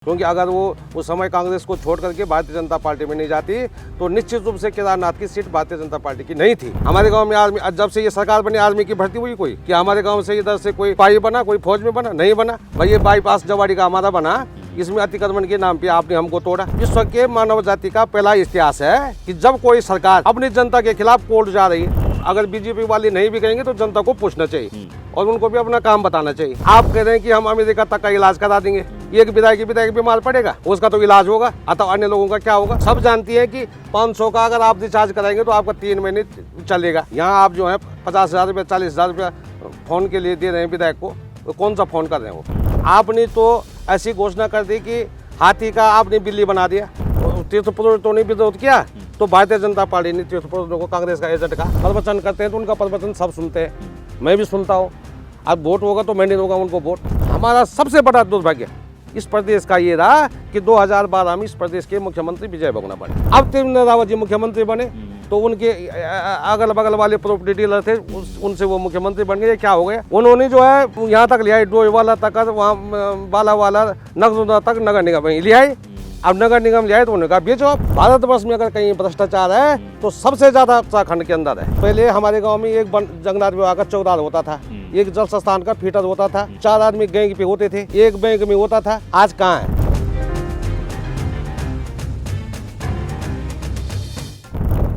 क्योंकि अगर वो उस समय कांग्रेस को छोड़ करके भारतीय जनता पार्टी में नहीं जाती तो निश्चित रूप से केदारनाथ की सीट भारतीय जनता पार्टी की नहीं थी। हमारे गांव में आर्मी, जब से ये सरकार बनी, आर्मी की भर्ती हुई कोई कि हमारे गांव से इधर से कोई सिपाही बना, कोई फौज में बना? नहीं बना भाई। ये बाईपास जवाड़ी का हमारा बना, इसमें अतिक्रमण के नाम पे आपने हमको तोड़ा। विश्व के मानव जाति का पहला इतिहास है कि जब कोई सरकार अपनी जनता के खिलाफ कोर्ट जा रही है, अगर बीजेपी वाले नहीं भी कहेंगे तो जनता को पूछना चाहिए और उनको भी अपना काम बताना चाहिए। आप कह रहे हैं कि हम अमेरिका तक का इलाज करा देंगे, एक विधायक बीमार पड़ेगा उसका तो इलाज होगा, अतः अन्य लोगों का क्या होगा? सब जानती है कि 500 का अगर आप रिचार्ज कराएंगे तो आपका 3 महीने चलेगा। यहाँ आप जो है 50,000 रुपये 40,000 रुपये फोन के लिए दे रहे हैं विधायक को, तो कौन सा फोन कर रहे हैं वो? आपने तो ऐसी घोषणा कर दी कि हाथी का आपने बिल्ली बना दिया। तीर्थपुर तो नहीं विरोध किया तो भारतीय जनता पार्टी ने तीर्थपुर को कांग्रेस का एजेंट का प्रवचन करते हैं तो उनका प्रवचन सब सुनते हैं, मैं भी सुनता हूँ। अब वोट होगा तो मैं नहीं दूंगा उनको वोट। हमारा सबसे बड़ा दुर्भाग्य इस प्रदेश का ये रहा कि 2012 में इस प्रदेश के मुख्यमंत्री विजय बहुगुणा बने। अब त्रिवेंद्र रावत जी मुख्यमंत्री बने तो उनके अगल बगल वाले प्रॉपर्टी डीलर थे, उनसे वो मुख्यमंत्री बन गए। क्या हो गया? उन्होंने जो है यहाँ तक लिया, डोईवाला तक, वहाँ बाला वाला नगरदोदा तक नगर निगम लिया। अब नगर निगम लिया तो उन्होंने कहा बेचो। आप भारतवर्ष में अगर कहीं भ्रष्टाचार है तो सबसे ज्यादा उत्तराखंड के अंदर है। पहले हमारे गांव में एक जंगलात विभाग का चौकीदार होता था, एक जल संस्थान का फीटर होता था, 4 आदमी गैंग पे होते थे, एक बैंक में होता था। आज कहाँ है?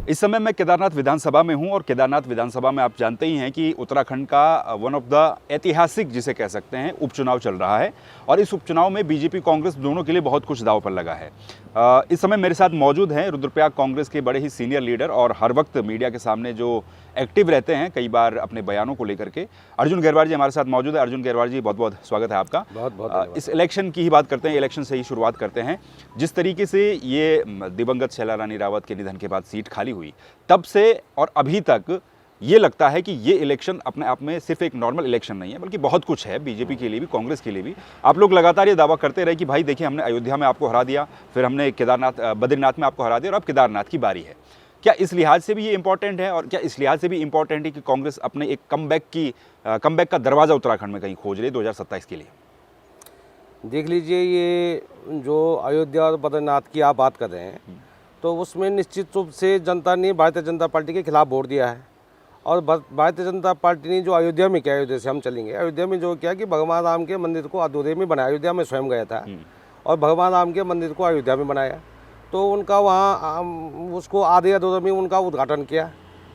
इस समय मैं केदारनाथ विधानसभा में हूं और केदारनाथ विधानसभा में आप जानते ही हैं कि उत्तराखंड का वन ऑफ द ऐतिहासिक जिसे कह सकते हैं उपचुनाव चल रहा है और इस उपचुनाव में बीजेपी कांग्रेस दोनों के लिए बहुत कुछ दांव पर लगा है। इस समय मेरे साथ मौजूद हैं रुद्रप्रयाग कांग्रेस के बड़े ही सीनियर लीडर और हर वक्त मीडिया के सामने जो एक्टिव रहते हैं कई बार अपने बयानों को लेकर के, अर्जुन गहरवार जी हमारे साथ मौजूद है। अर्जुन गहरवार जी बहुत बहुत स्वागत है आपका। बहुत इस इलेक्शन की ही बात करते हैं, इलेक्शन से ही शुरुआत करते हैं। जिस तरीके से ये दिवंगत शैला रानी रावत के निधन के बाद सीट खाली हुई, तब से और अभी तक ये लगता है कि ये इलेक्शन अपने आप में सिर्फ एक नॉर्मल इलेक्शन नहीं है बल्कि बहुत कुछ है बीजेपी के लिए भी, कांग्रेस के लिए भी। आप लोग लगातार ये दावा करते रहे कि भाई देखिए हमने अयोध्या में आपको हरा दिया, फिर हमने बद्रीनाथ में आपको हरा दिया और अब केदारनाथ की बारी है। क्या इस लिहाज से भी ये इंपॉर्टेंट है और क्या इस लिहाज से भी इंपॉर्टेंट है कि कांग्रेस अपने एक कमबैक का दरवाजा उत्तराखंड में कहीं खोज रही है 2027 के लिए? देख लीजिए, ये जो अयोध्या और बद्रीनाथ की आप बात कर रहे हैं तो उसमें निश्चित रूप से जनता ने भारतीय जनता पार्टी के खिलाफ वोट दिया है। और भारतीय जनता पार्टी ने जो अयोध्या में किया, अयोध्या से हम चलेंगे, अयोध्या में जो किया कि भगवान राम के मंदिर को अधूरे में बनाया। अयोध्या में स्वयं गया था और भगवान राम के मंदिर को अयोध्या में बनाया, तो उनका वहाँ उसको आधे अधूरे में उनका उद्घाटन किया।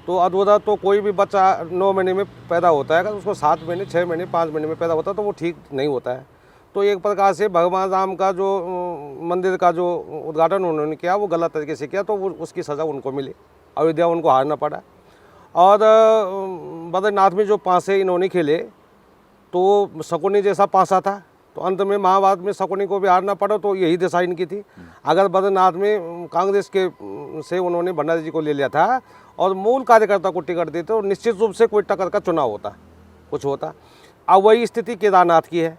तो अधूरा तो कोई भी बच्चा 9 महीने में पैदा होता है, अगर उसको 7 महीने 6 महीने 5 महीने में पैदा होता है तो वो ठीक नहीं होता है। तो एक प्रकार से भगवान राम का जो मंदिर का जो उद्घाटन उन्होंने किया वो गलत तरीके से किया, तो उसकी सज़ा उनको मिली, अयोध्या उनको हारना पड़ा। और बद्रीनाथ में जो पासे इन्होंने खेले तो शकुनी जैसा पासा था, तो अंत में महाभारत में शकुनी को भी हारना पड़ा, तो यही दिशा इनकी थी। अगर बद्रीनाथ में कांग्रेस के से उन्होंने भंडारी जी को ले लिया था और मूल कार्यकर्ता को टिकट देते तो निश्चित रूप से कोई टक्कर का चुनाव होता, कुछ होता। अब वही स्थिति केदारनाथ की है।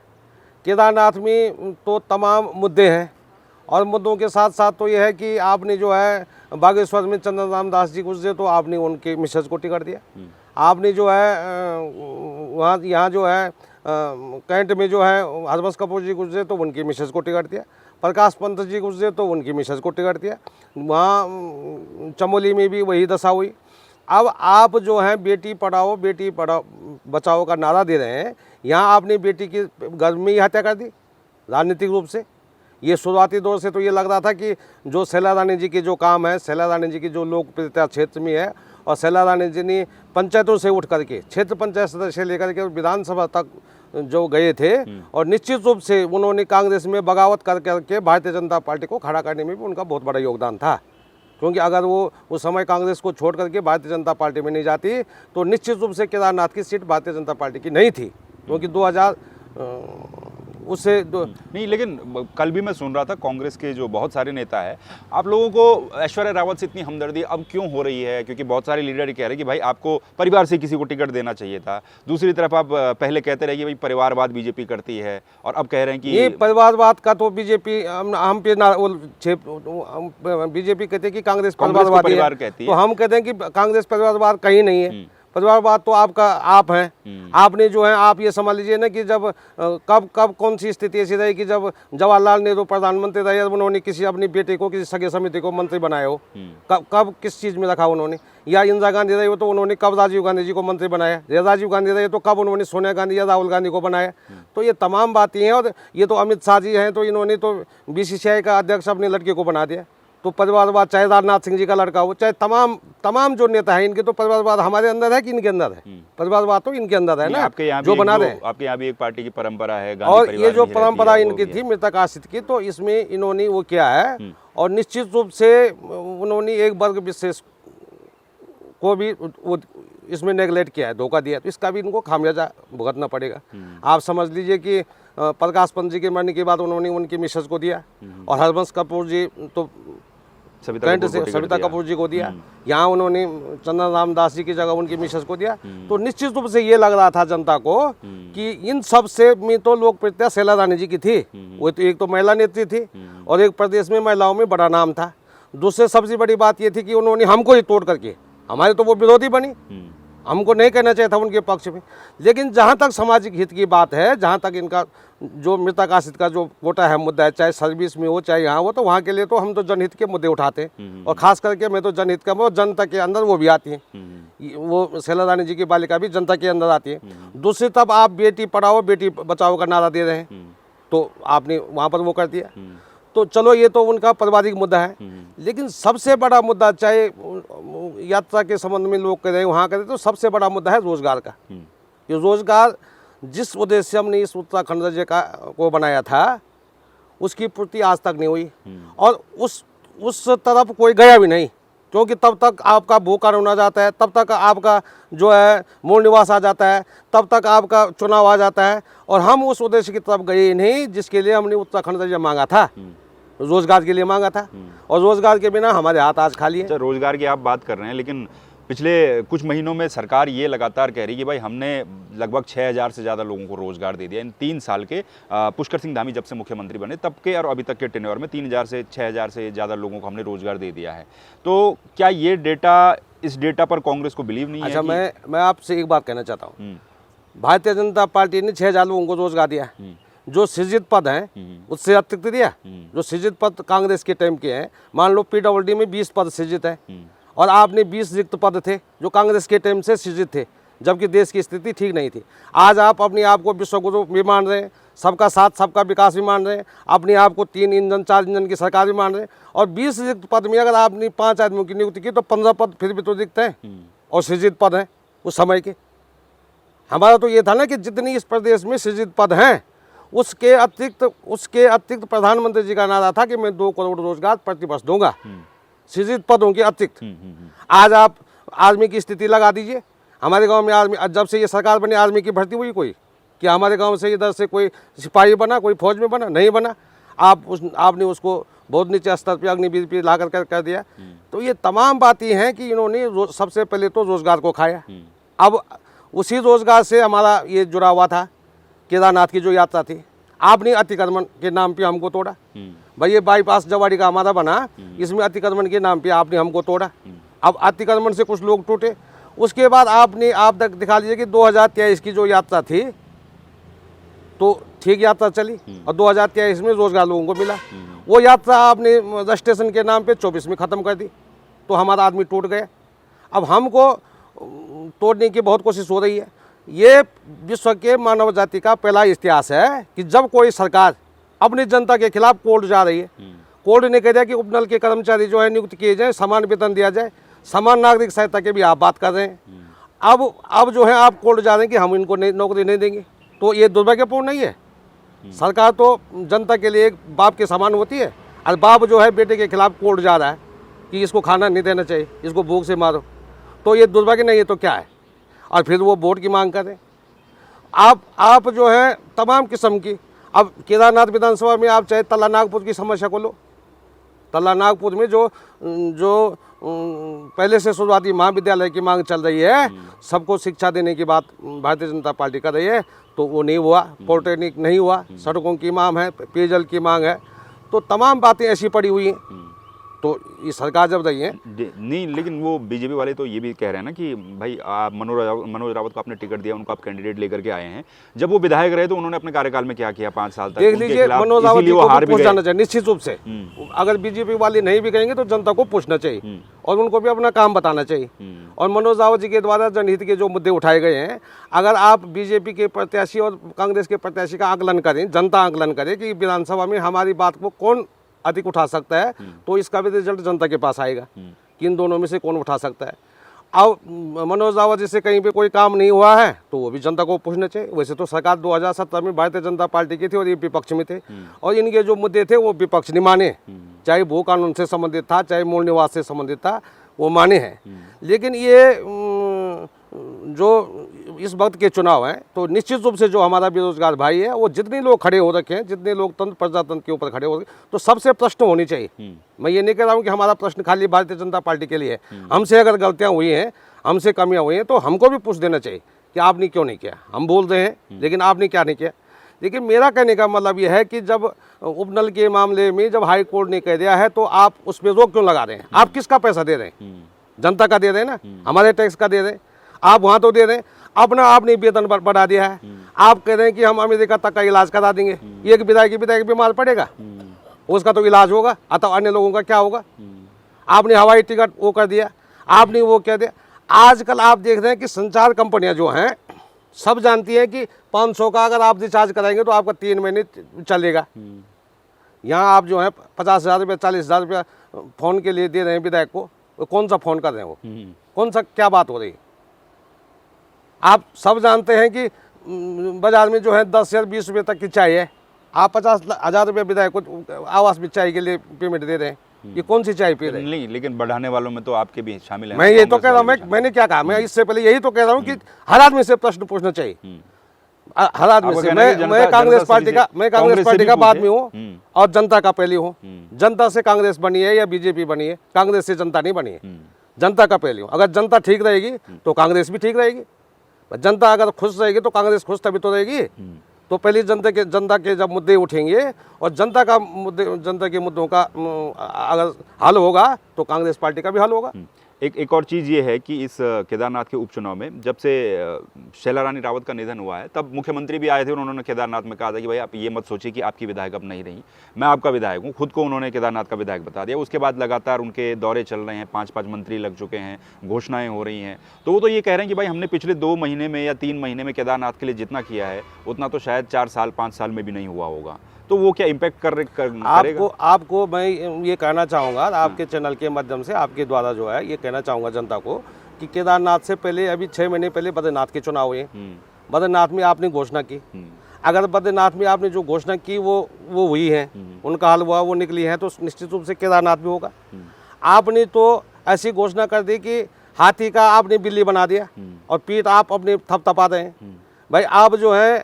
केदारनाथ में तो तमाम मुद्दे हैं और मुद्दों के साथ साथ तो यह है कि आपने जो है बागेश्वर में चंद्र राम दास जी गुजरे तो आपने उनके मिसेज को टिकट दिया। आपने जो है वहाँ यहाँ जो है कैंट में जो है हरबंस कपूर जी गुजरे तो उनकी मिसेज को टिकट दिया। प्रकाश पंत जी गुजरे तो उनकी मिसेज को टिकट दिया। वहाँ चमोली में भी वही दशा हुई। अब आप जो है बेटी पढ़ाओ बचाओ का नारा दे रहे हैं, यहाँ आपने बेटी की गर्भ में ही हत्या कर दी राजनीतिक रूप से। ये शुरुआती दौर से तो ये लग रहा था कि जो शैला रानी जी के जो काम है, शैला रानी जी की जो लोकप्रियता क्षेत्र में है, और शैला रानी जी ने पंचायतों से उठ करके क्षेत्र पंचायत सदस्य से लेकर के विधानसभा तक जो गए थे और निश्चित रूप से उन्होंने कांग्रेस में बगावत करके भारतीय जनता पार्टी को खड़ा करने में भी उनका बहुत बड़ा योगदान था। क्योंकि अगर वो उस समय कांग्रेस को छोड़ करके भारतीय जनता पार्टी में नहीं जाती तो निश्चित रूप से केदारनाथ की सीट भारतीय जनता पार्टी की नहीं थी, क्योंकि 2000 उससे नहीं। लेकिन कल भी मैं सुन रहा था कांग्रेस के जो बहुत सारे नेता है, आप लोगों को ऐश्वर्या रावत से इतनी हमदर्दी अब क्यों हो रही है? क्योंकि बहुत सारे लीडर कह रहे हैं कि भाई आपको परिवार से किसी को टिकट देना चाहिए था। दूसरी तरफ आप पहले कहते रहे कि भाई परिवारवाद बीजेपी करती है और अब कह रहे हैं कि ये परिवारवाद का तो बीजेपी हम पे ना बीजेपी कहते हैं कि कांग्रेस परिवारवादी है, कहती है, तो हम कहते हैं कि कांग्रेस परिवारवाद कहीं नहीं है। परिवारवाद तो आपका आप हैं। आपने जो है आप ये समझ लीजिए ना कि जब कब कौन सी स्थिति ऐसी रही कि जब जवाहरलाल नेहरू प्रधानमंत्री रहे, उन्होंने किसी अपनी बेटे को किसी सगे समिति को मंत्री बनाया हो, कब किस चीज़ में रखा उन्होंने? या इंदिरा गांधी रही हो तो उन्होंने कब राजीव गांधी जी को मंत्री बनाया? या राजीव गांधी रहे तो कब उन्होंने सोनिया गांधी या राहुल गांधी को बनाया? तो ये तमाम बातें हैं। और ये तो अमित शाह जी हैं, तो इन्होंने तो BCCI का अध्यक्ष अपने लड़के को बना दिया। तो परिवारवाद चाहे राजनाथ सिंह जी का लड़का हो, चाहे तमाम जो नेता है इनके, तो परिवारवाद हमारे अंदर है कि इनके अंदर है? परिवारवाद तो इनके अंदर है ना, आपके यहाँ जो बना रहे हैं। आपके यहाँ भी एक पार्टी की परंपरा है, गांधी और परिवार ये जो भी रहती परंपरा है, वो इनकी भी थी है। मृतक आश्रित की, तो इसमें इन्होंने वो किया है। और निश्चित रूप से उन्होंने एक वर्ग विशेष को भी वो इसमें नेगलेक्ट किया है, धोखा दिया है। तो इसका भी इनको खामियाजा भुगतना पड़ेगा। आप समझ लीजिए कि प्रकाश पंत जी के मरने के बाद उन्होंने उनकी मिसेज को दिया, और हरबंस कपूर जी तो सविता कपूर जी को दिया। यहाँ उन्होंने चंदन रामदास जी की जगह उनकी मिसेज को दिया। तो निश्चित रूप से ये लग रहा था जनता को कि इन सब से में तो लोकप्रियता शैला रानी जी की थी। वो तो एक तो महिला नेत्री थी और एक प्रदेश में महिलाओं में बड़ा नाम था। दूसरे सबसे बड़ी बात ये थी कि उन्होंने हमको ही तोड़ करके, हमारे तो वो विरोधी बनी, हमको नहीं कहना चाहिए था उनके पक्ष में। लेकिन जहाँ तक सामाजिक हित की बात है, जहाँ तक इनका जो मृतक आश्रित का जो कोटा है मुद्दा है, चाहे सर्विस में हो चाहे यहाँ हो, तो वहाँ के लिए तो हम तो जनहित के मुद्दे उठाते हैं। और खास करके मैं तो जनहित का, वो जनता के अंदर वो भी आती है। वो शैला रानी जी की बालिका भी जनता के अंदर आती है। दूसरी तब आप बेटी पढ़ाओ बेटी बचाओ का नारा दे रहे हैं, तो आपने वहाँ पर वो कर दिया। तो चलो ये तो उनका पारिवारिक मुद्दा है। लेकिन सबसे बड़ा मुद्दा, चाहे यात्रा के संबंध में लोग कह रहे हैं वहाँ करें, तो सबसे बड़ा मुद्दा है रोजगार का। ये रोजगार जिस उद्देश्य हमने इस उत्तराखंड राज्य को बनाया था, उसकी पूर्ति आज तक नहीं हुई। और उस तरफ कोई गया भी नहीं, क्योंकि तब तक आपका भू कानून आ जाता है, तब तक आपका जो है मूल निवास आ जाता है, तब तक आपका चुनाव आ जाता है। और हम उस उद्देश्य की तरफ गए ही नहीं जिसके लिए हमने उत्तराखंड राज्य मांगा था, रोजगार के लिए मांगा था। और रोजगार के बिना हमारे हाथ आज खाली है। अच्छा, रोजगार की आप बात कर रहे हैं, लेकिन पिछले कुछ महीनों में सरकार ये लगातार कह रही है कि भाई हमने लगभग 6000 से ज़्यादा लोगों को रोजगार दे दिया इन 3 साल के। पुष्कर सिंह धामी जब से मुख्यमंत्री बने तब के और अभी तक के टेन्योर में 3000 से 6000 से ज़्यादा लोगों को हमने रोजगार दे दिया है। तो क्या ये डेटा, इस डेटा पर कांग्रेस को बिलीव नहीं है? अच्छा, मैं आपसे एक बात कहना चाहता हूँ। भारतीय जनता पार्टी ने 6000 लोगों को रोजगार दिया। जो सृजित पद हैं उससे अतिरिक्त दिया। जो सृजित पद कांग्रेस के टाइम के हैं, मान लो PWD में 20 पद सृजित हैं, और आपने 20 रिक्त पद थे जो कांग्रेस के टाइम से सृजित थे, जबकि देश की स्थिति ठीक नहीं थी। आज आप अपने आप को विश्वगुरु भी मान रहे हैं, सबका साथ सबका विकास भी मान रहे हैं, अपने आप को 3 इंजन 4 इंजन की सरकार भी मान रहे हैं। और 20 रिक्त पद में अगर आपने 5 आदमियों की नियुक्ति की, तो 15 पद फिर भी तो रिक्त हैं और सृजित पद हैं उस समय के। हमारा तो ये था ना कि जितनी इस प्रदेश में सृजित पद हैं, उसके अतिरिक्त प्रधानमंत्री जी का नारा था कि मैं 2 करोड़ रोजगार प्रतिवर्ष दूंगा सृजित पदों के अतिरिक्त। आज आप आर्मी की स्थिति लगा दीजिए। हमारे गांव में आर्मी, जब से ये सरकार बनी, आर्मी की भर्ती हुई कोई? क्या हमारे गांव से इधर से कोई सिपाही बना, कोई फौज में बना? नहीं बना। आपने उसको बहुत नीचे स्तर पर अग्निवीर पे ला कर दिया। तो ये तमाम बातें हैं कि इन्होंने सबसे पहले तो रोजगार को खाया। अब उसी रोजगार से हमारा ये जुड़ा हुआ था, केदारनाथ की जो यात्रा थी, आपने अतिक्रमण के नाम पे हमको तोड़ा। भाई ये बाईपास जवाड़ी का हमारा बना, इसमें अतिक्रमण के नाम पे आपने हमको तोड़ा। अब अतिक्रमण से कुछ लोग टूटे। उसके बाद आप तक दिखा लीजिए कि 2023 की जो यात्रा थी, तो ठीक यात्रा चली और 2023 में रोजगार लोगों को मिला। वो यात्रा आपने रजिस्ट्रेशन के नाम पे 24 में ख़त्म कर दी, तो हमारा आदमी टूट गया। अब हमको तोड़ने की बहुत कोशिश हो रही है। ये विश्व के मानव जाति का पहला इतिहास है कि जब कोई सरकार अपनी जनता के खिलाफ कोर्ट जा रही है, कोर्ट ने कह दिया कि उपनल के कर्मचारी जो है नियुक्त किए जाए, समान वेतन दिया जाए, समान नागरिक सहायता के भी आप बात कर रहे हैं। अब जो है आप कोर्ट जा रहे हैं कि हम इनको नौकरी नहीं देंगे। तो ये दुर्भाग्यपूर्ण नहीं है? सरकार तो जनता के लिए एक बाप के समान होती है, और बाप जो है बेटे के खिलाफ कोर्ट जा रहा है कि इसको खाना नहीं देना चाहिए, इसको भूख से मारो। तो ये दुर्भाग्य नहीं है तो क्या है? और फिर वो वोट की मांग करें। आप जो है तमाम किस्म की, अब केदारनाथ विधानसभा में आप चाहे तला नागपुर की समस्या को लो। तला नागपुर में जो पहले से शुरुआती महाविद्यालय की मांग चल रही है, सबको शिक्षा देने की बात भारतीय जनता पार्टी कर रही है, तो वो नहीं हुआ। पॉलिटेक्निक नहीं हुआ, सड़कों की मांग है, पेयजल की मांग है, तो तमाम बातें ऐसी पड़ी हुई हैं तो ये सरकार जब रही है। नहीं, लेकिन वो बीजेपी वाले तो ये भी कह रहे हैं ना कि भाई आप मनोज रावत को आपने टिकट दिया, उनको आप कैंडिडेट लेकर के आए हैं, जब वो विधायक रहे तो उन्होंने अपने कार्यकाल में क्या किया 5 साल तक, देख लीजिए, मनोज रावत जी को पूछ जाना चाहिए निश्चित रूप से। अगर बीजेपी वाले नहीं भी कहेंगे तो जनता को पूछना चाहिए और उनको भी अपना काम बताना चाहिए। और मनोज रावत जी के द्वारा जनहित के जो मुद्दे उठाए गए हैं, अगर आप बीजेपी के प्रत्याशी और कांग्रेस के प्रत्याशी का आकलन करें, जनता आकलन करे कि विधानसभा में हमारी बात को कौन अधिक उठा सकता है, तो इसका भी रिजल्ट जनता के पास आएगा कि इन दोनों में से कौन उठा सकता है। अब मनोज रावत जी से कहीं पे कोई काम नहीं हुआ है तो वो भी जनता को पूछना चाहिए। वैसे तो सरकार 2017 में भारतीय जनता पार्टी की थी और ये विपक्ष में थे, और इनके जो मुद्दे थे वो विपक्ष नहीं माने, चाहे भू कानून से संबंधित था, चाहे मूल निवास से संबंधित था, वो माने हैं। लेकिन ये जो इस वक्त के चुनाव हैं तो निश्चित रूप से जो हमारा बेरोजगार भाई है, वो जितने लोग खड़े हो रखे हैं, जितने लोग तंत्र प्रजातंत्र के ऊपर खड़े हो रखे, तो सबसे प्रश्न होनी चाहिए। मैं ये नहीं कह रहा हूँ कि हमारा प्रश्न खाली भारतीय जनता पार्टी के लिए है। हमसे अगर गलतियाँ हुई हैं, हमसे कमियाँ हुई हैं, तो हमको भी पूछ देना चाहिए कि आपने क्यों नहीं किया। हम बोल रहे हैं लेकिन आपने क्या नहीं किया। लेकिन मेरा कहने का मतलब यह है कि जब उपनल के मामले में जब हाई कोर्ट ने कह दिया है तो आप उस पर रोक क्यों लगा रहे हैं? आप किसका पैसा दे रहे हैं? जनता का दे रहे हैं ना, हमारे टैक्स का दे रहे हैं। आप वहाँ तो दे रहे हैं, अपना आपने वेतन बढ़ा दिया है। आप कह रहे हैं कि हम अमेरिका तक का इलाज करा देंगे। एक विधायक बीमार पड़ेगा, उसका तो इलाज होगा, अतः अन्य लोगों का क्या होगा? आपने हवाई टिकट वो कर दिया, आपने वो कह दिया। आजकल आप देख रहे हैं कि संचार कंपनियां जो हैं सब जानती हैं कि 500 का अगर आप रिचार्ज कराएंगे तो आपका 3 महीने चलेगा। यहाँ आप जो है 50,000 रुपया 40,000 रुपया फ़ोन के लिए दे रहे हैं विधायक को, कौन सा फ़ोन कर रहे हैं वो? कौन सा क्या बात हो रही है? आप सब जानते हैं कि बाजार में जो है 10 या 20 रुपये तक की चाय है, आप 50,000 रुपये विधायक को आवास में चाय के लिए पेमेंट दे रहे हैं। ये कौन सी चाय पी रहे हैं? नहीं, लेकिन बढ़ाने वालों में तो आपके भी शामिल हैं। मैं ये तो कह रहा हूँ, मैंने क्या कहा, मैं इससे पहले यही तो कह रहा हूँ कि हर आदमी से प्रश्न पूछना चाहिए। हर आदमी से। मैं कांग्रेस पार्टी का बाद में हूँ और जनता का पहले हूँ। जनता से कांग्रेस बनी है या बीजेपी बनी है, कांग्रेस से जनता नहीं बनी है। जनता का पहले हूँ। अगर जनता ठीक रहेगी तो कांग्रेस भी ठीक रहेगी। जनता अगर खुश रहेगी तो कांग्रेस खुश तभी तो रहेगी। तो पहले जनता के जब मुद्दे उठेंगे और जनता के मुद्दों का अगर हल होगा तो कांग्रेस पार्टी का भी हल होगा। एक और चीज़ ये है कि इस केदारनाथ के उपचुनाव में जब से शैला रानी रावत का निधन हुआ है, तब मुख्यमंत्री भी आए थे और उन्होंने केदारनाथ में कहा था कि भाई आप ये मत सोचिए कि आपकी विधायक अब नहीं रही, मैं आपका विधायक हूँ। खुद को उन्होंने केदारनाथ का विधायक बता दिया। उसके बाद लगातार उनके दौरे चल रहे हैं, 5-5 मंत्री लग चुके हैं, घोषणाएं हो रही हैं। तो वो तो ये कह रहे हैं कि भाई हमने पिछले 2 महीने में या 3 महीने में केदारनाथ के लिए जितना किया है उतना तो शायद 4 साल 5 साल में भी नहीं हुआ होगा। तो वो क्या इम्पैक्ट करेगा? आपको मैं ये कहना चाहूँगा, आपके चैनल के माध्यम से आपके द्वारा जो है ये कहना चाहूँगा जनता को कि केदारनाथ से पहले अभी 6 महीने पहले बद्रीनाथ के चुनाव हुए। बद्रीनाथ में आपने घोषणा की, अगर बद्रीनाथ में आपने जो घोषणा की वो हुई है, उनका हल हुआ, वो निकली है, तो निश्चित रूप से केदारनाथ भी होगा। आपने तो ऐसी घोषणा कर दी कि हाथी का आपने बिल्ली बना दिया और पीठ आप अपने थपथपा रहे हैं। भाई आप जो है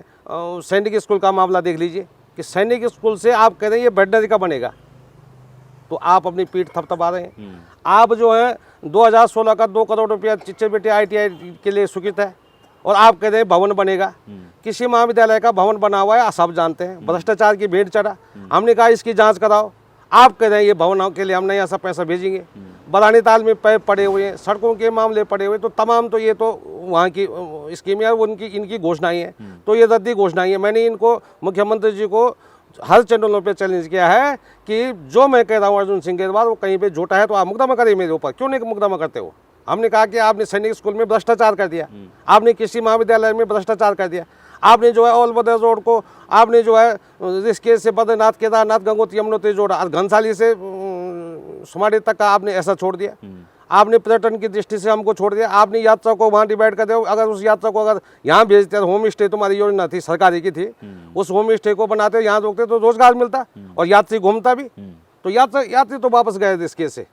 सैनिक स्कूल का मामला देख लीजिए कि सैनिक स्कूल से आप कह रहे हैं ये वेटनरी का बनेगा, तो आप अपनी पीठ थपथपा रहे हैं। आप जो है 2016 का 2 करोड़ रुपया चिच्चे बेटे ITI के लिए स्वीकृत है और आप कह रहे हैं भवन बनेगा। किसी महाविद्यालय का भवन बना हुआ है, सब जानते हैं, भ्रष्टाचार की भेंट चढ़ा। हमने कहा इसकी जांच कराओ, आप कह रहे हैं ये भवन के लिए हम नहीं ऐसा पैसा भेजेंगे। बरानी ताल में पैप पड़े हुए हैं, सड़कों के मामले पड़े हुए, तो तमाम तो ये तो वहाँ की स्कीमें हैं, इनकी घोषणाएं हैं, तो ये रद्दी घोषणाएं हैं। मैंने इनको मुख्यमंत्री जी को हर चैनलों पे चैलेंज किया है कि जो मैं कह रहा हूँ अर्जुन सिंह केजरीवाल वो कहीं पे झूठा है तो आप मुकदमा करिए मेरे ऊपर। क्यों नहीं मुकदमा करते हो? हमने कहा कि आपने सैनिक स्कूल में भ्रष्टाचार कर दिया, आपने किसी महाविद्यालय में भ्रष्टाचार कर दिया, आपने जो है ऑल बदर रोड को आपने जो है ऋषिकेश से बद्रीनाथ केदारनाथ गंगोत्री यमुनोत्री जोड़ा, घनसाली से सुमाड़ी तक का आपने ऐसा छोड़ दिया। आपने पर्यटन की दृष्टि से हमको छोड़ दिया। आपने यात्रा को वहाँ डिवाइड कर दिया। अगर उस यात्रा को अगर यहाँ भेजते तो होम स्टे तुम्हारी योजना थी, सरकारी की थी, उस होम स्टे को बनाते यहाँ रोकते तो रोजगार मिलता और यात्री घूमता भी, तो यात्री तो वापस गए ऋषिकेश से।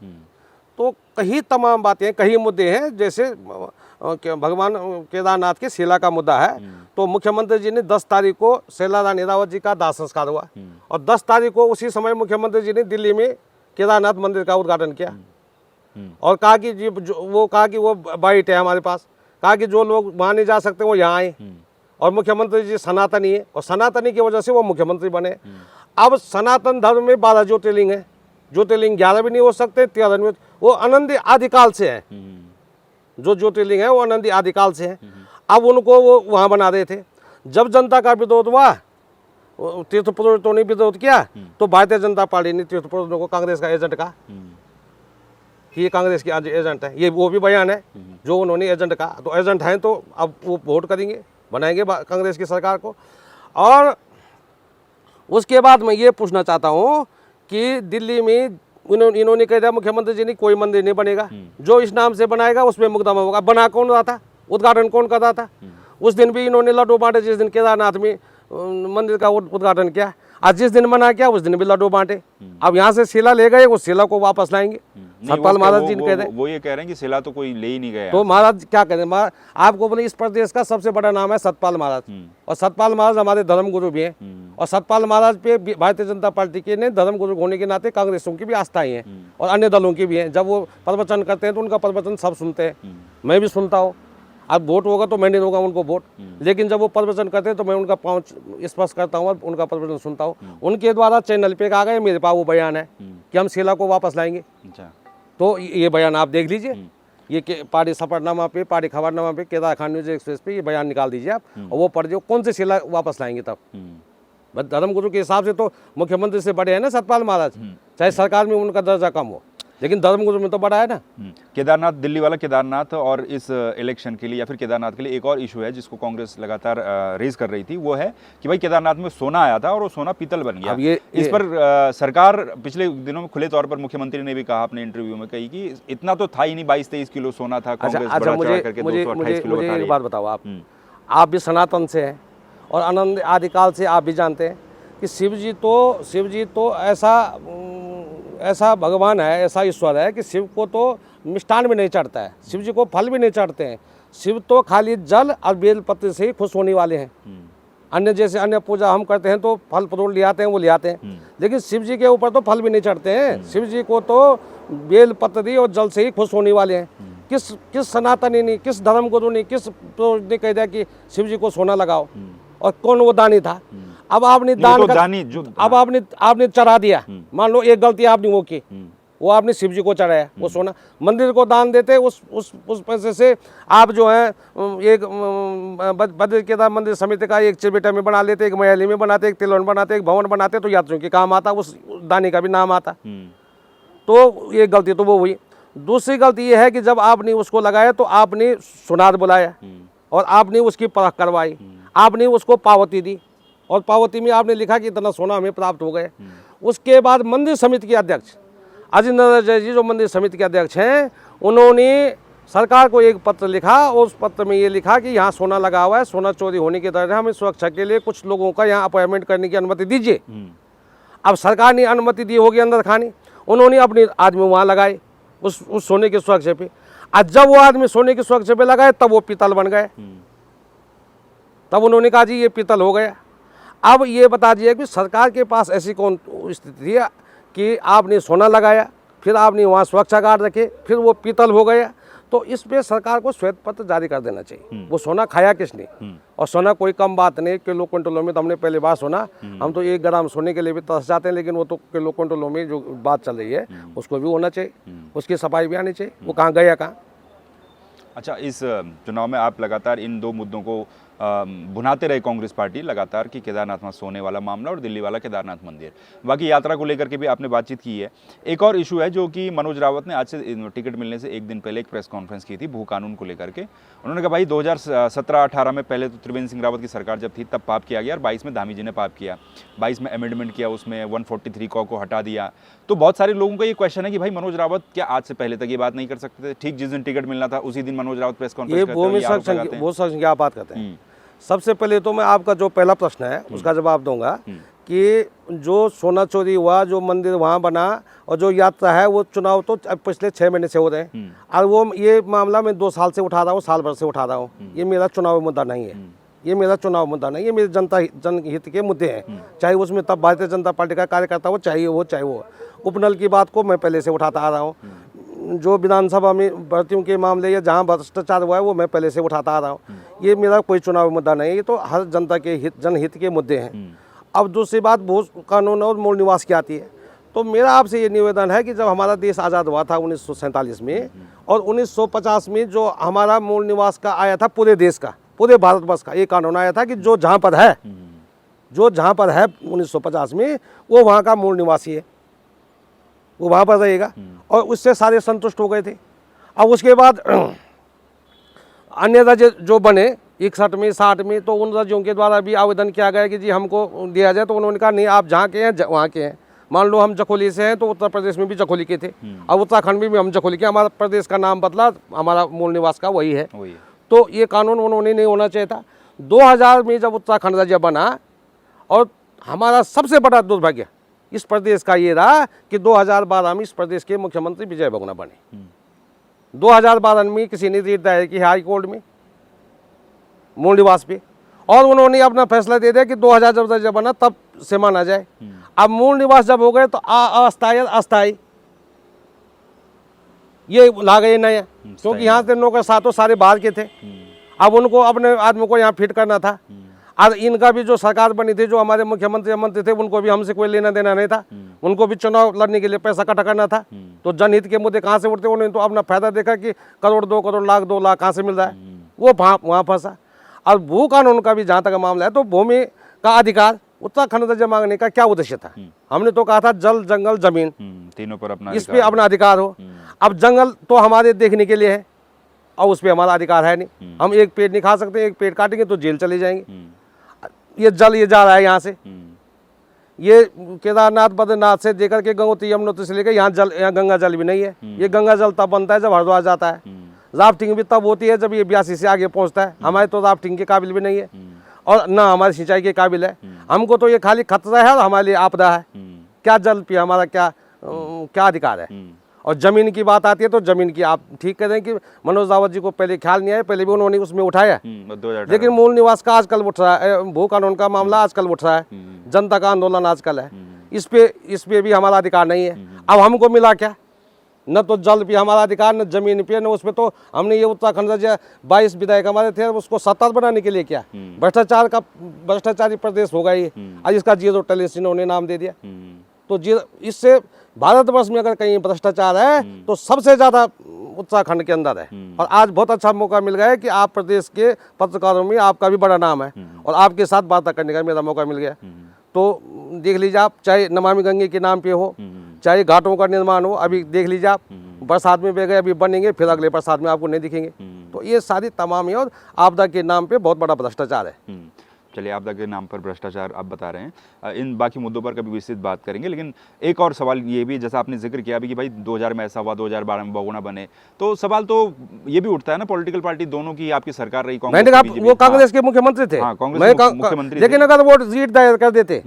तो कई तमाम बातें, कई मुद्दे हैं, जैसे भगवान केदारनाथ के शिला का मुद्दा है। तो मुख्यमंत्री जी ने 10 तारीख को शैला रानी रावत जी का दाह संस्कार हुआ और 10 तारीख को उसी समय मुख्यमंत्री जी ने दिल्ली में केदारनाथ मंदिर का उद्घाटन किया और कहा कि जी कहा कि वो बाइट है हमारे पास, कहा कि जो लोग वहाँ नहीं जा सकते वो यहाँ आए। और मुख्यमंत्री जी सनातनी है और सनातनी की वजह से वो मुख्यमंत्री बने। अब सनातन धर्म में 12 ज्योतिर्लिंग है, ज्योतिर्लिंग 11 भी नहीं हो सकते, 13 नहीं, वो अनंत आदिकाल से है। जो ज्योतिर्लिंग है वो अनंत आदिकाल से है। अब उनको वो वहाँ बना रहे थे। जब जनता का विरोध हुआ, तीर्थ पुरोहितों ने विरोध किया, तो भारतीय जनता पार्टी ने तीर्थ पुरोहितों को कांग्रेस का एजेंट कहा कि ये कांग्रेस की एजेंट है। ये वो भी बयान है जो उन्होंने एजेंट कहा। तो एजेंट हैं तो अब वो वोट करेंगे, बनाएंगे कांग्रेस की सरकार को। और उसके बाद मैं ये पूछना चाहता हूँ कि दिल्ली में इन्होंने कह दिया मुख्यमंत्री जी ने कोई मंदिर नहीं बनेगा, जो इस नाम से बनाएगा उसमें मुकदमा होगा। बना कौन रहा था, उद्घाटन कौन कर रहा था? उस दिन भी इन्होंने लड्डू बांटे, जिस दिन केदारनाथ में मंदिर का उद्घाटन किया। आज जिस दिन मना किया उस दिन भी लड्डू बांटे। अब यहाँ से शिला ले गए, उस शिला को वापस लाएंगे। सतपाल महाराज जी कह रहे हैं, वो ये कह रहे हैं कि शिला तो कोई ले ही नहीं गया। तो महाराज क्या कह रहे हैं, आपको बोले इस प्रदेश का सबसे बड़ा नाम है सतपाल महाराज, और सतपाल महाराज हमारे धर्म गुरु भी हैं। और सतपाल महाराज पे भारतीय जनता पार्टी के ने धर्म गुरु होने के नाते कांग्रेसों की भी आस्थाएं हैं और अन्य दलों की भी हैं। जब वो प्रवचन करते हैं तो उनका प्रवचन सब सुनते हैं, मैं भी सुनता हूँ। अब वोट होगा तो मैं नहीं दूंगा उनको वोट, लेकिन जब वो प्रवचन करते हैं तो मैं उनका पाँव स्पर्श करता हूँ और उनका प्रवचन सुनता हूँ। उनके द्वारा चैनल पे आ गए, मेरे पास वो बयान है कि हम शिला को वापस लाएंगे। तो ये बयान आप देख लीजिए, ये पार्टी सफरनामा पे, पार्टी खबरनामा पे, केदार खान न्यूज एक्सप्रेस पे ये बयान निकाल दीजिए आप, और वो पढ़ दीजिए कौन से शिला वापस लाएंगे। तब बस धर्मगुरु के हिसाब से तो मुख्यमंत्री से बड़े हैं ना सतपाल महाराज, चाहे सरकार में उनका दर्जा कम हो, लेकिन धर्मगुरु में तो बड़ा है ना। केदारनाथ, दिल्ली वाला केदारनाथ और इस इलेक्शन के लिए या फिर केदारनाथ के लिए एक और इशू है जिसको कांग्रेस लगातार रेज कर रही थी, वो है कि भाई केदारनाथ में सोना आया था और वो सोना पीतल बन गया। अब ये इस पर सरकार पिछले दिनों में खुले तौर पर मुख्यमंत्री ने भी कहा अपने इंटरव्यू में कही कि इतना तो था ही नहीं, 22-23 किलो सोना था। कांग्रेस बड़ा चढ़ा करके 228 किलो बता रही है। एक बात बताओ, आप भी सनातन से हैं और अनंत आदिकाल से आप भी जानते हैं कि शिव जी तो ऐसा भगवान है, ऐसा ईश्वर है कि शिव को तो मिष्ठान भी नहीं चढ़ता है, शिव जी को फल भी नहीं चढ़ते हैं। शिव तो खाली जल और बेलपत्र से ही खुश होने वाले हैं। अन्य जैसे अन्य पूजा हम करते हैं तो फल फ्रूट ले आते हैं, वो ले आते हैं, लेकिन शिव जी के ऊपर तो फल भी नहीं चढ़ते हैं। शिव जी को तो बेलपत्र और जल से ही खुश होने वाले हैं। किस सनातनी ने, किस धर्मगुरु ने, किस ने कह दिया कि शिव जी को सोना लगाओ? और कौन वो दानी था? अब आपने अब आपने चढ़ा दिया, मान लो एक गलती आपने वो की, वो आपने शिव जी को चढ़ाया वो सोना। मंदिर को दान देते, उस पैसे से आप जो है एक बद्री केदार मंदिर समिति का एक चिरबेटा में बना लेते, एक महली में बनाते, एक तिलवन बनाते, एक भवन बनाते, तो यात्रियों के काम आता, उस दानी का भी नाम आता। तो ये गलती तो वो हुई। दूसरी गलती ये है कि जब आपने उसको लगाया तो आपने सुनार बुलाया और आपने उसकी परख करवाई, आपने उसको पावती दी और पावती में आपने लिखा कि इतना सोना हमें प्राप्त हो गए। उसके बाद मंदिर समिति के अध्यक्ष अजीत नारायण जैन जी, जो मंदिर समिति के अध्यक्ष हैं, उन्होंने सरकार को एक पत्र लिखा और उस पत्र में ये लिखा कि यहाँ सोना लगा हुआ है, सोना चोरी होने की दर है, हमें सुरक्षा के लिए कुछ लोगों का यहाँ अपॉइंटमेंट करने की अनुमति दीजिए। अब सरकार ने अनुमति दी होगी अंदर खानी, उन्होंने अपने आदमी वहाँ लगाए उस सोने के सुरक्षा पे। आज जब वो आदमी सोने की सुरक्षा पे लगाए तब वो पीतल बन गए, तब उन्होंने कहा जी ये पीतल हो गया। अब ये बता दीजिए कि सरकार के पास ऐसी कौन स्थिति है कि आपने सोना लगाया, फिर आपने वहाँ सुरक्षा गार्ड रखे, फिर वो पीतल हो गया। तो इस पे सरकार को श्वेत पत्र जारी कर देना चाहिए। वो सोना खाया किसने? और सोना कोई कम बात नहीं, किलो क्विंटलों में तो हमने पहले बात सुना, हम तो 1 ग्राम सोने के लिए भी तरस जाते हैं, लेकिन वो तो किलो क्विंटलों में जो बात चल रही है उसको भी होना चाहिए, उसकी सफाई भी आनी चाहिए। वो कहाँ गया कहाँ? अच्छा, इस चुनाव में आप लगातार इन दो मुद्दों को भुनाते रहे कांग्रेस पार्टी लगातार कि केदारनाथ में सोने वाला मामला और दिल्ली वाला केदारनाथ मंदिर। बाकी यात्रा को लेकर के भी आपने बातचीत की है। एक और इशू है जो कि मनोज रावत ने आज से टिकट मिलने से एक दिन पहले एक प्रेस कॉन्फ्रेंस की थी भू कानून को लेकर के। उन्होंने कहा भाई 2017-18 में पहले तो त्रिवेंद्र सिंह रावत की सरकार जब थी तब पाप किया गया और 22 में धामी जी ने पाप किया, 22 में अमेंडमेंट किया, उसमें 143 को हटा दिया। तो बहुत सारे लोगों का ये क्वेश्चन है कि भाई मनोज रावत क्या आज से पहले तक ये बात नहीं कर सकते थे? ठीक जिस दिन टिकट मिलना था उसी दिन मनोज रावत प्रेस कॉन्फ्रेंस करते हैं। वो क्या बात करते हैं? सबसे पहले तो मैं आपका जो पहला प्रश्न है उसका जवाब दूंगा कि जो सोना चोरी हुआ, जो मंदिर वहाँ बना और जो यात्रा है, वो चुनाव तो पिछले 6 महीने से हो रहे हैं और वो ये मामला मैं 2 साल से उठा रहा हूँ, साल भर से उठा रहा हूँ। ये मेरा चुनाव मुद्दा नहीं है, ये मेरा चुनाव मुद्दा नहीं, ये मेरे जनहित के मुद्दे हैं। चाहे उसमें तब भारतीय जनता पार्टी का कार्यकर्ता हो, चाहे वो उपनल की बात को मैं पहले से उठाता आ रहा हूँ। जो विधानसभा में भर्तियों के मामले या जहाँ भ्रष्टाचार हुआ है वो मैं पहले से उठाता आ रहा हूँ। ये मेरा कोई चुनाव मुद्दा नहीं है, ये तो हर जनता के जनहित के मुद्दे हैं। अब दूसरी बात भू कानून और मूल निवास की आती है, तो मेरा आपसे ये निवेदन है कि जब हमारा देश आज़ाद हुआ था 1947 में और 1950 में जो हमारा मूल निवास का आया था पूरे देश का, पूरे भारतवर्ष का, ये कानून आया था कि जो जहाँ पर है, जो जहाँ पर है 1950 में, वो वहाँ का मूल निवासी है, वो वहाँ पर रहेगा। और उससे सारे संतुष्ट हो गए थे। अब उसके बाद अन्य राज्य जो बने 61 में 60 में, तो उन राज्यों के द्वारा भी आवेदन किया गया कि जी हमको दिया जाए, तो उन्होंने कहा नहीं, आप जहाँ के हैं वहाँ के हैं। मान लो हम जखोली से हैं, तो उत्तर प्रदेश में भी जखोली के थे, अब उत्तराखंड में भी हम जखोली के, हमारा प्रदेश का नाम बदला, हमारा मूल निवास का वही है। तो ये कानून उन्होंने नहीं होना चाहिए था। 2000 में जब उत्तराखंड राज्य बना, और हमारा सबसे बड़ा दुर्भाग्य इस प्रदेश का ये रहा कि 2012 में इस प्रदेश के मुख्यमंत्री विजय बहुगुणा बने। 2012 में किसी ने रिट दायर की हाई कोर्ट में मूल निवास पे, और उन्होंने अपना फैसला दे दिया कि 2000 जब राज्य बना तब से माना जाए। अब मूल निवास जब हो गए तो अस्थायी ये ला गए नया, क्योंकि यहाँ से नौकर साथों सारे बाहर के थे। अब उनको अपने आदमी को यहाँ फिट करना था। और इनका भी जो सरकार बनी थी, जो हमारे मुख्यमंत्री मंत्री थे, उनको भी हमसे कोई लेना देना नहीं था। उनको भी चुनाव लड़ने के लिए पैसा इकट्ठा करना था। तो जनहित के मुद्दे कहाँ से उठते, उन्होंने तो अपना फायदा देखा कि करोड़ 2 करोड़ लाख 2 लाख कहाँ से मिल रहा है, वो वहाँ फंसा। और भू कानून का भी जहाँ तक मामला है, तो भूमि का अधिकार उत्तराखंड राज्य मांगने का क्या उद्देश्य था? हमने तो कहा था जल जंगल जमीन तीनों पर अपना, इस पे अपना अधिकार हो। अब जंगल तो हमारे देखने के लिए है और उस पर हमारा अधिकार है नहीं। हम एक पेड़ नहीं खा सकते, एक पेड़ काटेंगे तो जेल चले जाएंगे। ये जल ये जा रहा है यहाँ से, ये केदारनाथ बद्रीनाथ से लेकर के गंगोत्री यमुनोत्री से लेकर यहाँ गंगा जल भी नहीं है। ये गंगा जल तब बनता है जब हरिद्वार जाता है। राफ्टिंग भी तब होती है जब ये 82 से आगे पहुँचता है। हमारे तो राफ्टिंग के काबिल भी नहीं है और ना हमारी सिंचाई के काबिल है। हमको तो ये खाली खतरा है और हमारे लिए आपदा है। क्या जल पे हमारा क्या अधिकार है? और ज़मीन की बात आती है तो ज़मीन की आप ठीक कह रहे हैं कि मनोज रावत जी को पहले ख्याल नहीं आया, पहले भी उन्होंने उसमें उठाया, लेकिन मूल निवास का आजकल उठ रहा है, भू कानून का मामला आजकल उठ रहा है, जनता का आंदोलन आजकल है। इस पे भी हमारा अधिकार नहीं है। अब हमको मिला क्या? न तो जल पे हमारा अधिकार, न जमीन पे, न उस पर। तो हमने ये उत्तराखंड राज्य 22 विधायक हमारे थे, उसको 70 बनाने के लिए क्या? भ्रष्टाचारी प्रदेश होगा ये। आज इसका 0 टॉलरेंस इन्होंने नाम दे दिया। तो इससे भारतवर्ष में अगर कहीं भ्रष्टाचार है तो सबसे ज्यादा उत्तराखंड के अंदर है। और आज बहुत अच्छा मौका मिल गया है कि आप प्रदेश के पत्रकारों में आपका भी बड़ा नाम है और आपके साथ बात करने का मेरा मौका मिल गया। तो देख लीजिए आप, चाहे नमामि गंगे के नाम पे हो, चाहे घाटों का निर्माण हो, अभी देख लीजिए आप, बरसात में बह गए, अभी बनेंगे, फिर अगले बरसात में आपको नहीं दिखेंगे। तो ये सारी तमाम है और आपदा के नाम पे बहुत बड़ा भ्रष्टाचार है। चलिए, आपदा के नाम पर भ्रष्टाचार आप बता रहे हैं, इन बाकी मुद्दों पर कभी विस्तृत बात करेंगे। लेकिन एक और सवाल ये भी, जैसा आपने जिक्र किया अभी कि भाई 2000 में ऐसा हुआ, 2012 में बहुगुणा बने, तो सवाल तो ये भी उठता है ना, पॉलिटिकल पार्टी दोनों की आपकी सरकार रही, मैंने कहा वो कांग्रेस के मुख्यमंत्री थे, मुख्यमंत्री, लेकिन अगर वो रिट दायर कर देते,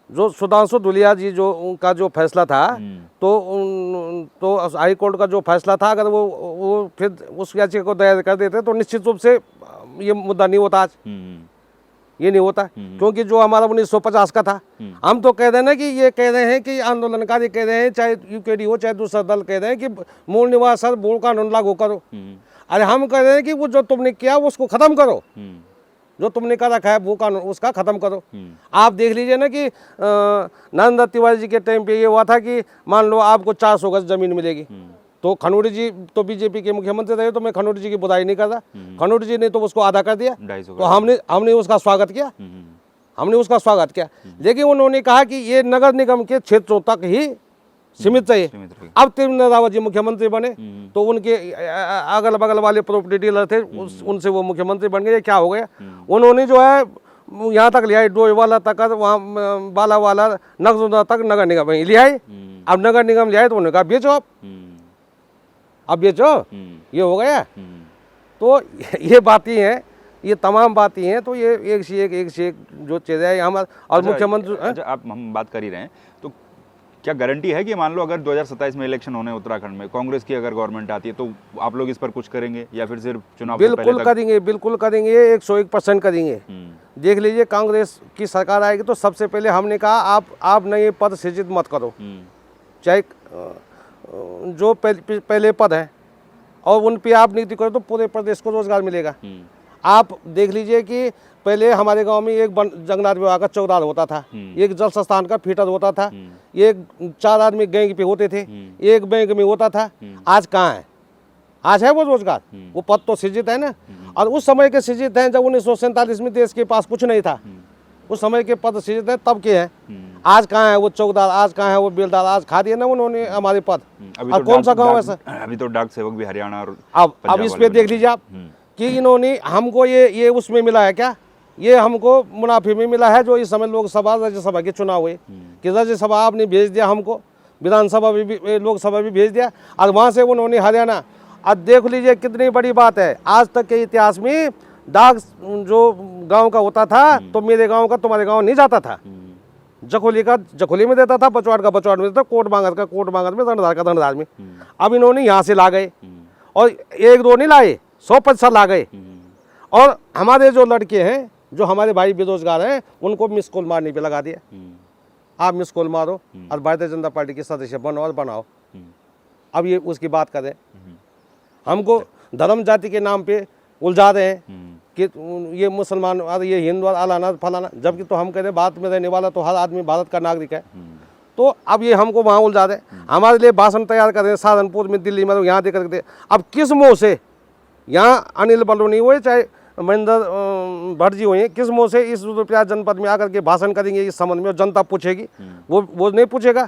जो सुधांशु धुलिया जी जो उनका जो फैसला था, तो हाई कोर्ट का जो फैसला था, अगर वो फिर उस याचिका को दायर कर देते तो निश्चित रूप से ये मुद्दा नहीं होता। आज ये नहीं होता, क्योंकि जो हमारा 1950 का था, हम तो कह रहे हैं ना कि ये कह रहे हैं कि आंदोलनकारी कह रहे हैं, चाहे यूकेडी हो चाहे दूसरा दल कह रहे हैं कि मूल निवास मूल कानून लागू करो। अरे हम कह रहे हैं कि वो जो तुमने किया वो उसको खत्म करो, जो तुमने कर रखा है वो कानून उसका खत्म करो। आप देख लीजिए ना कि नरेंद्र तिवारी जी के टाइम पे ये हुआ था कि मान लो आपको 400 गज जमीन मिलेगी, तो खनौरी जी तो बीजेपी के मुख्यमंत्री रहे, तो मैं खनौरी जी की बुराई नहीं कर रहा, खनौरी जी ने तो उसको आधा कर दिया, तो हमने उसका स्वागत किया, लेकिन उन्होंने कहा कि ये नगर निगम के क्षेत्रों तक ही सीमित चाहिए। अब त्रिवेंद्र रावत जी मुख्यमंत्री बने तो उनके अगल बगल वाले प्रॉपर्टी डीलर थे, उनसे वो मुख्यमंत्री बन गए। क्या हो गया? उन्होंने जो है यहाँ तक लिया, डोईवाला तक, वहाँ बालावाला नगरजोदा तक नगर निगम लिया है। अब नगर निगम लिया है तो उन्होंने कहा बेचो, अब बेचो, ये हो गया। तो ये बातें हैं, ये तमाम बातें हैं। तो ये एक से एक जो चीज़ें हैं हमारे और मुख्यमंत्री। आप हम बात कर ही रहे हैं, तो क्या गारंटी है कि मान लो अगर 2027 में इलेक्शन होने उत्तराखंड में, कांग्रेस की अगर गवर्नमेंट आती है, तो आप लोग इस पर कुछ करेंगे या फिर सिर्फ चुनाव? बिल्कुल करेंगे, बिल्कुल करेंगे, 101% करेंगे। देख लीजिए, कांग्रेस की सरकार आएगी तो सबसे पहले हमने कहा आप नए पद सृजित मत करो, चाहे जो पहले पद है, और उन पे आप नीति करो तो पूरे प्रदेश को रोजगार मिलेगा। आप देख लीजिए कि पहले हमारे गांव में एक जंगलात विभाग का चौकीदार होता था, एक जल संस्थान का फीटर होता था, एक 4 आदमी गैंग पे होते थे, एक बैंक में होता था। आज कहाँ है? आज है वो रोजगार? वो पद तो सृजित है ना। और उस समय के सृजित हैं जब 1947 में देश के पास कुछ नहीं था, उस समय के पद सृजित हैं तब के हैं। आज कहाँ है वो चौकीदार, आज कहाँ है वो बेलदार? आज खा दिया ना उन्होंने हमारे पद। और कौन सा गाँव ऐसा? अभी तो डाक सेवक भी हरियाणा और अब इस पे देख लीजिए आप कि इन्होंने हमको ये उसमें मिला है क्या? ये हमको मुनाफे में मिला है जो इस समय लोकसभा राज्यसभा के चुनाव हुए कि राज्यसभा आपने भेज दिया हमको, विधानसभा भी लोकसभा भी भेज दिया, और वहाँ से उन्होंने हरियाणा। अब देख लीजिए कितनी बड़ी बात है, आज तक के इतिहास में डाक जो गांव का होता था तो मेरे गांव का तुम्हारे गांव नहीं जाता था, जखोली का जखोली में देता था, बचवाड़ का बचवाड़ में देता, कोट मांगत का कोट मांगत में, दंडदार का दंडदार में। अब इन्होंने यहाँ से ला गए, और 1-2 नहीं लाए, 100% ला गए। और हमारे जो लड़के हैं, जो हमारे भाई बेरोजगार हैं, उनको मिस कॉल मारने पे लगा दिया। आप मिस कॉल मारो और भारतीय जनता पार्टी के सदस्य बनो और बनाओ। अब ये उसकी बात करें, हमको धर्म जाति के नाम पे उलझा रहे हैं कि ये मुसलमान और ये हिंदू और अलाना फलाना, जबकि तो हम कह रहे हैं भारत में रहने वाला तो हर आदमी भारत का नागरिक है। तो अब ये हमको वहाँ उलझा रहे हैं, हमारे लिए भाषण तैयार कर रहे हैं सहारनपुर में, दिल्ली में, यहाँ देकर दे। अब किस मुँह से यहाँ अनिल बलूनी हुए चाहे महेंद्र भट्ट जी हुए, किस मुँह से इस रुद्रप्रयाग जनपद में आकर के भाषण करेंगे इस संबंध में? जनता पूछेगी, वो नहीं पूछेगा।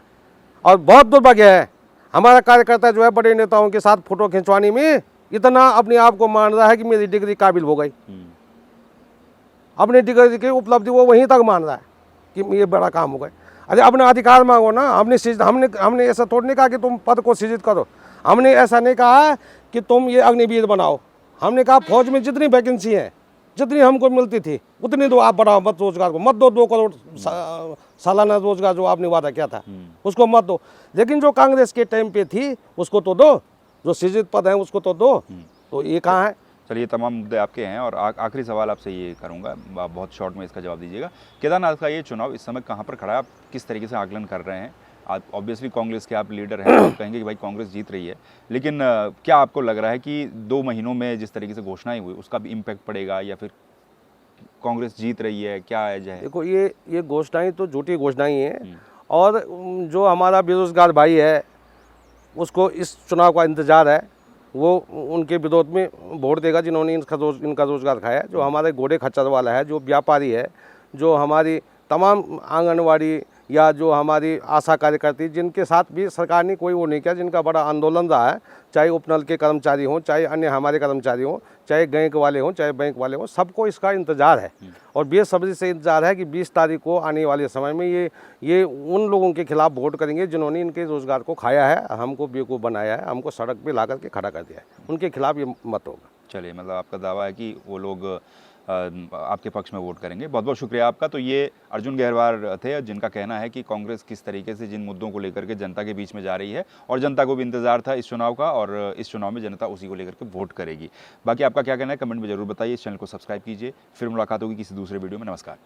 और बहुत दुर्भाग्य है हमारा कार्यकर्ता जो है बड़े नेताओं के साथ फोटो खिंचवाने में इतना अपने आप को मान रहा है कि मेरी डिग्री काबिल हो गई, अपनी डिग्री की उपलब्धि वो वहीं तक मान रहा है कि ये बड़ा काम हो गया। अरे अपना अधिकार मांगो ना। हमने ऐसा थोड़ी नहीं कहा कि तुम पद को सृजित करो, हमने ऐसा नहीं कहा कि तुम ये अग्निवीर बनाओ। हमने कहा फौज में जितनी वैकेंसी है, जितनी हमको मिलती थी उतनी दो, आप बढ़ाओ मत रोजगार को, मत दो 2 करोड़ सालाना रोजगार जो आपने वादा किया था उसको मत दो। लेकिन जो कांग्रेस के टाइम पे थी उसको तो दो, जो सृजित पद है उसको तो दो। तो ये कहाँ है? चलिए, तमाम मुद्दे आपके हैं, और आखिरी सवाल आपसे ये करूंगा, आप बहुत शॉर्ट में इसका जवाब दीजिएगा। केदारनाथ का ये चुनाव इस समय कहाँ पर खड़ा है? आप किस तरीके से आकलन कर रहे हैं? आप ऑब्वियसली कांग्रेस के आप लीडर हैं, तो आप कहेंगे कि भाई कांग्रेस जीत रही है, लेकिन क्या आपको लग रहा है कि 2 महीनों में जिस तरीके से घोषणाएं हुई उसका भी इम्पैक्ट पड़ेगा, या फिर कांग्रेस जीत रही है? क्या एज है? देखो, ये घोषणाएं तो झूठी घोषणाएं हैं, और जो हमारा बेरोजगार भाई है उसको इस चुनाव का इंतजार है, वो उनके विरोध में वोट देगा जिन्होंने इनका रोजगार खाया है। जो हमारे घोड़े खच्चर वाला है, जो व्यापारी है, जो हमारी तमाम आंगनवाड़ी या जो हमारी आशा कार्यकर्ती, जिनके साथ भी सरकार ने कोई वो नहीं किया, जिनका बड़ा आंदोलन रहा है, चाहे उपनल के कर्मचारी हों, चाहे अन्य हमारे कर्मचारी हों, चाहे बैंक वाले हों, चाहे बैंक वाले हों, सबको इसका इंतजार है। और बेसब्री से इंतजार है कि 20 तारीख को आने वाले समय में ये उन लोगों के खिलाफ वोट करेंगे जिन्होंने इनके रोजगार को खाया है, हमको बेवकूफ़ बनाया है, हमको सड़क पे ला करके खड़ा कर दिया है। उनके खिलाफ ये मत होगा। चलिए, मतलब आपका दावा है कि वो लोग आपके पक्ष में वोट करेंगे। बहुत बहुत शुक्रिया आपका। तो ये अर्जुन गहरवार थे, जिनका कहना है कि कांग्रेस किस तरीके से जिन मुद्दों को लेकर के जनता के बीच में जा रही है, और जनता को भी इंतजार था इस चुनाव का, और इस चुनाव में जनता उसी को लेकर के वोट करेगी। बाकी आपका क्या कहना है कमेंट में जरूर बताइए। इस चैनल को सब्सक्राइब कीजिए। फिर मुलाकात होगी किसी दूसरे वीडियो में। नमस्कार।